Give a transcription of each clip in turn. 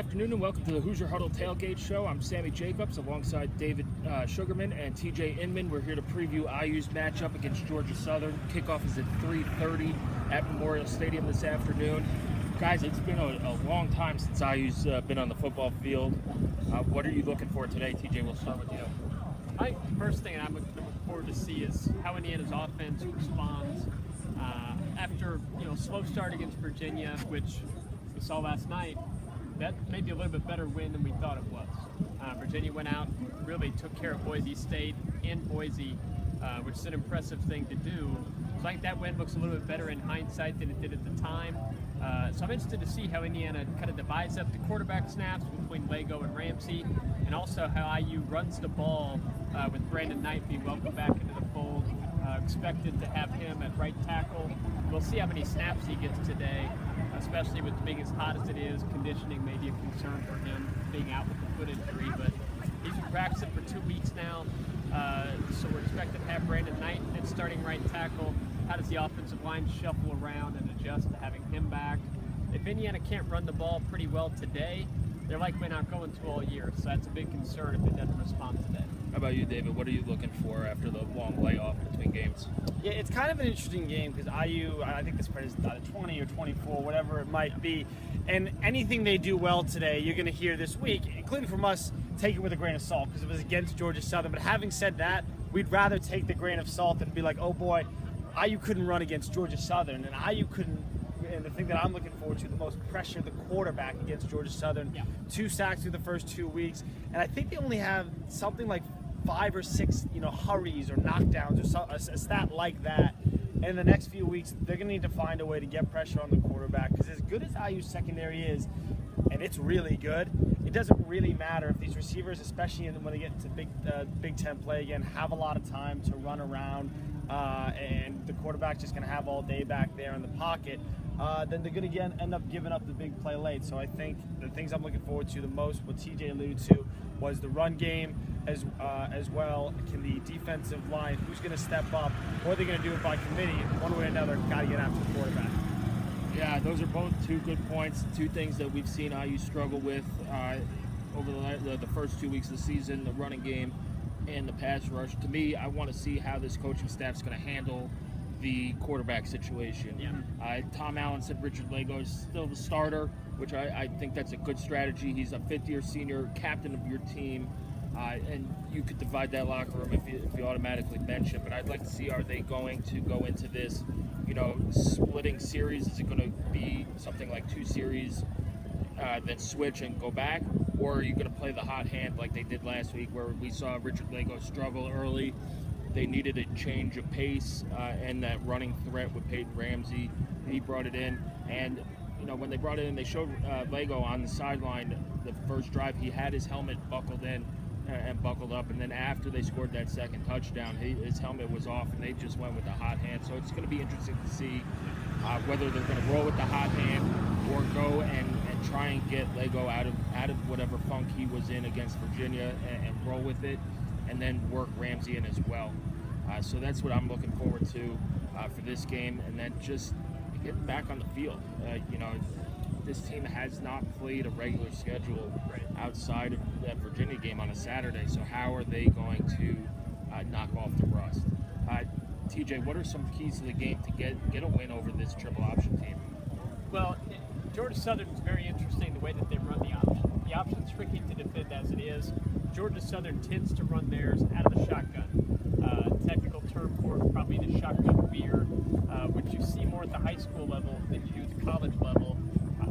Good afternoon and welcome to the Hoosier Huddle Tailgate Show. I'm Sammy Jacobs alongside David Sugarman and TJ Inman. We're here to preview IU's matchup against Georgia Southern. Kickoff is at 3:30 at Memorial Stadium this afternoon. Guys, it's been a long time since IU's been on the football field. What are you looking for today, TJ? We'll start with you. I think the first thing I'm looking forward to see is how Indiana's offense responds after slow start against Virginia, which we saw last night. That may be a little bit better win than we thought it was. Virginia went out, really took care of Boise State in Boise, which is an impressive thing to do. So I think that win looks a little bit better in hindsight than it did at the time. So I'm interested to see how Indiana kind of divides up the quarterback snaps between Lego and Ramsey, and also how IU runs the ball with Brandon Knight being welcomed back into the fold. Expected to have him at right tackle. We'll see how many snaps he gets today, especially with being as hot as it is. Conditioning may be a concern for him, being out with the foot injury, but he's been practicing for 2 weeks now. So we're expected to have Brandon Knight at starting right tackle. How does the offensive line shuffle around and adjust to having him back? If Indiana can't run the ball pretty well today, they're likely not going to all year, so that's a big concern if it doesn't respond today. How about you, David? What are you looking for after the long layoff between games? Yeah, it's kind of an interesting game because IU, I think the spread is either 20 or 24, whatever it might be. And anything they do well today, you're going to hear this week, including from us, take it with a grain of salt because it was against Georgia Southern. But having said that, we'd rather take the grain of salt and be like, oh boy, IU couldn't run against Georgia Southern, and IU couldn't. And the thing that I'm looking forward to the most, pressure the quarterback against Georgia Southern. Yeah. 2 sacks through the first 2 weeks, and I think they only have something like 5 or 6, hurries or knockdowns or a stat like that. And in the next few weeks, they're going to need to find a way to get pressure on the quarterback because as good as IU's secondary is, and it's really good, it doesn't really matter if these receivers, especially when they get into Big Ten play again, have a lot of time to run around, and the quarterback's just going to have all day back there in the pocket. Then they're going to end up giving up the big play late. So I think the things I'm looking forward to the most, what TJ alluded to, was the run game as well. Can the defensive line, who's going to step up, or are they going to do it by committee? One way or another, got to get after the quarterback. Yeah, those are both two good points. Two things that we've seen IU struggle with over the first 2 weeks of the season, the running game and the pass rush. To me, I want to see how this coaching staff's going to handle the quarterback situation. Yeah. Tom Allen said Richard Lego is still the starter, which I think that's a good strategy. He's a fifth-year senior captain of your team, and you could divide that locker room if you automatically bench him. But I'd like to see, are they going to go into this, splitting series? Is it going to be something like 2 series, then switch and go back? Or are you going to play the hot hand like they did last week where we saw Richard Lego struggle early? They needed a change of pace and that running threat with Peyton Ramsey. He brought it in. And, when they brought it in, they showed Lego on the sideline the first drive. He had his helmet buckled in and buckled up. And then after they scored that second touchdown, his helmet was off, and they just went with the hot hand. So it's going to be interesting to see whether they're going to roll with the hot hand or go and try and get Lego out of whatever funk he was in against Virginia and roll with it, and then work Ramsey in as well. So that's what I'm looking forward to for this game, and then just getting back on the field. This team has not played a regular schedule outside of that Virginia game on a Saturday, so how are they going to knock off the rust? TJ, what are some keys to the game to get a win over this triple option team? Well, Georgia Southern is very interesting the way that they run the option. The option's tricky to defend as it is. Georgia Southern tends to run theirs out of the shotgun. Technical term for it, probably the shotgun veer, which you see more at the high school level than you do at the college level.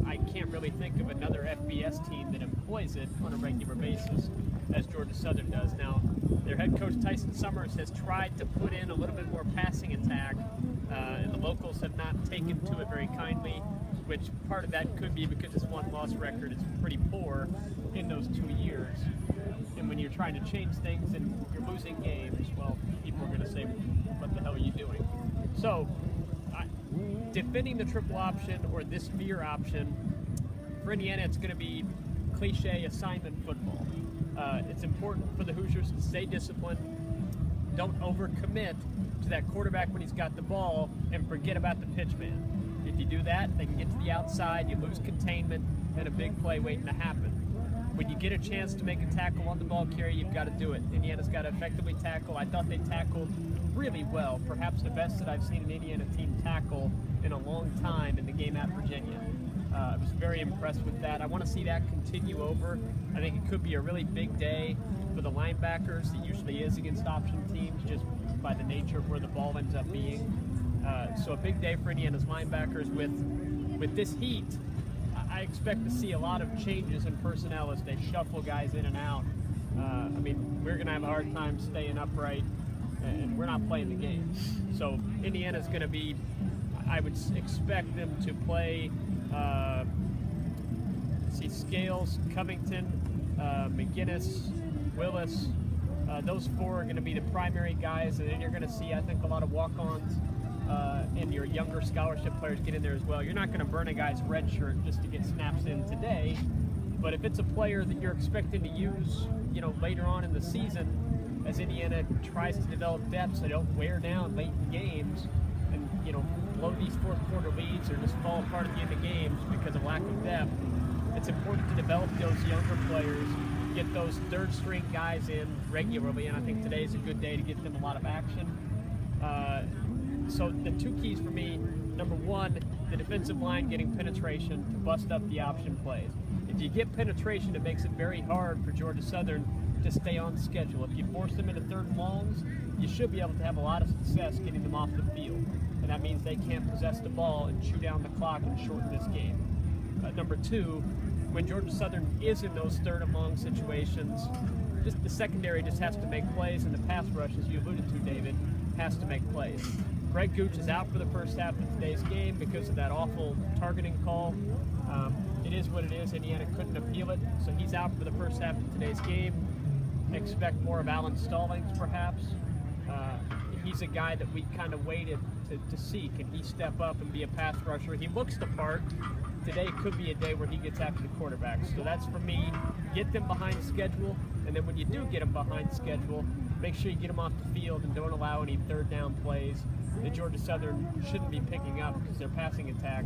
I can't really think of another FBS team that employs it on a regular basis as Georgia Southern does. Now, their head coach Tyson Summers has tried to put in a little bit more passing attack, and the locals have not taken to it very kindly, which part of that could be because his one-loss record is pretty poor in those 2 years. And when you're trying to change things and you're losing games, well, people are going to say, what the hell are you doing? So, defending the triple option or this veer option, for Indiana, it's going to be cliche assignment football. It's important for the Hoosiers to stay disciplined. Don't overcommit to that quarterback when he's got the ball and forget about the pitch man. If you do that, they can get to the outside, you lose containment, and a big play waiting to happen. When you get a chance to make a tackle on the ball carrier, you've got to do it. Indiana's got to effectively tackle. I thought they tackled really well, perhaps the best that I've seen an Indiana team tackle in a long time in the game at Virginia. I was very impressed with that. I want to see that continue over. I think it could be a really big day for the linebackers. It usually is against option teams just by the nature of where the ball ends up being. So a big day for Indiana's linebackers. With this heat, I expect to see a lot of changes in personnel as they shuffle guys in and out. We're going to have a hard time staying upright, and we're not playing the game. So Indiana's going to be, I would expect them to play, Scales, Covington, McGinnis, Willis. Those four are going to be the primary guys, and then you're going to see, I think, a lot of walk-ons and your younger scholarship players get in there as well. You're not going to burn a guy's red shirt just to get snaps in today, but if it's a player that you're expecting to use, later on in the season, as Indiana tries to develop depth so they don't wear down late in games and blow these fourth quarter leads or just fall apart at the end of games because of lack of depth, it's important to develop those younger players, get those third string guys in regularly, and I think today's a good day to get them a lot of action. So the two keys for me, number one, the defensive line getting penetration to bust up the option plays. If you get penetration, it makes it very hard for Georgia Southern to stay on schedule. If you force them into third and longs, you should be able to have a lot of success getting them off the field. And that means they can't possess the ball and chew down the clock and shorten this game. Number two, when Georgia Southern is in those third and long situations, just the secondary just has to make plays, and the pass rush, as you alluded to, David, has to make plays. Greg Gooch is out for the first half of today's game because of that awful targeting call. It is what it is. Indiana couldn't appeal it, so he's out for the first half of today's game. Expect more of Alan Stallings, perhaps. He's a guy that we kind of waited to see. Can he step up and be a pass rusher? He looks the part. Today could be a day where he gets after the quarterback. So that's for me. Get them behind schedule, and then when you do get them behind schedule, make sure you get them off the field and don't allow any third down plays that Georgia Southern shouldn't be picking up because their passing attack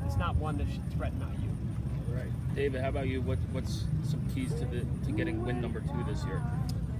is not one that should threaten IU. Right. David, how about you? What's some keys to getting win number 2 this year?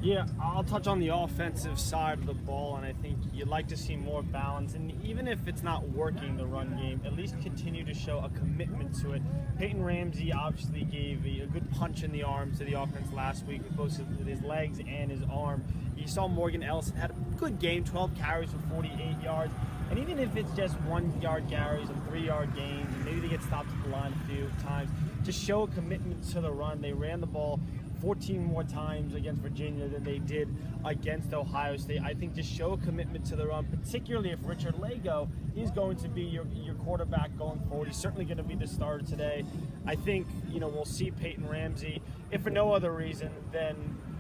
Yeah, I'll touch on the offensive side of the ball, and I think you'd like to see more balance. And even if it's not working, the run game, at least continue to show a commitment to it. Peyton Ramsey obviously gave a good punch in the arm to the offense last week, both with his legs and his arm. You saw Morgan Ellison had a good game, 12 carries for 48 yards. And even if it's just 1-yard carries and 3-yard gains, and maybe they get stopped at the line a few times, just show a commitment to the run. They ran the ball 14 more times against Virginia than they did against Ohio State. I think just show a commitment to the run, particularly if Richard Lago is going to be your quarterback going forward. He's certainly going to be the starter today. I think, we'll see Peyton Ramsey. If for no other reason, then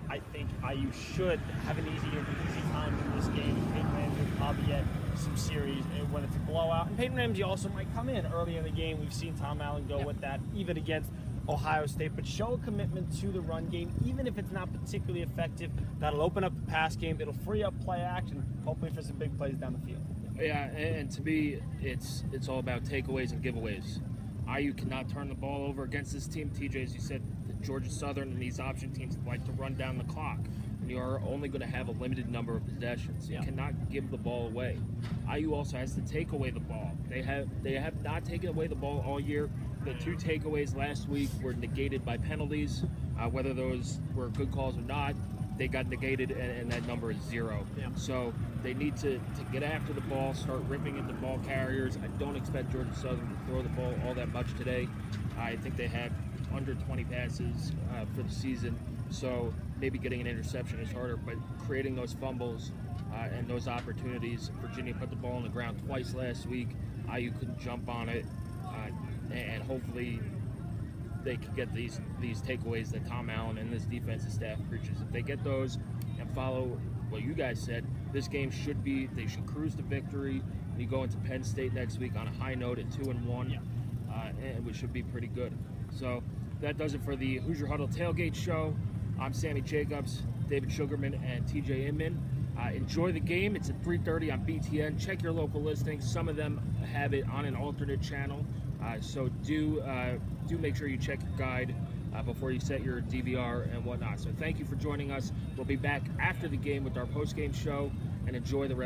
I think IU should have an easy time in this game. Peyton Ramsey will probably get some series when it's a blowout. And Peyton Ramsey also might come in early in the game. We've seen Tom Allen go with that, even against Ohio State, but show a commitment to the run game, even if it's not particularly effective. That'll open up the pass game. It'll free up play action, hopefully for some big plays down the field. Yeah, and to me, it's all about takeaways and giveaways. IU cannot turn the ball over against this team. TJ, as you said, Georgia Southern and these option teams like to run down the clock. And you are only going to have a limited number of possessions. You cannot give the ball away. IU also has to take away the ball. They have not taken away the ball all year. The 2 takeaways last week were negated by penalties. Whether those were good calls or not, they got negated, and that number is 0. Yeah. So they need to get after the ball, start ripping into ball carriers. I don't expect Georgia Southern to throw the ball all that much today. I think they had under 20 passes for the season, so maybe getting an interception is harder, but creating those fumbles and those opportunities. Virginia put the ball on the ground twice last week. IU couldn't jump on it, and hopefully they can get these takeaways that Tom Allen and this defensive staff preaches. If they get those and follow what you guys said, this game they should cruise to victory. You go into Penn State next week on a high note at 2-1, and we should be pretty good. So that does it for the Hoosier Huddle Tailgate Show. I'm Sammy Jacobs, David Sugarman, and TJ Inman. Enjoy the game. It's at 3:30 on BTN. Check your local listings. Some of them have it on an alternate channel. So do make sure you check your guide before you set your DVR and whatnot. So thank you for joining us. We'll be back after the game with our post-game show, and enjoy the rest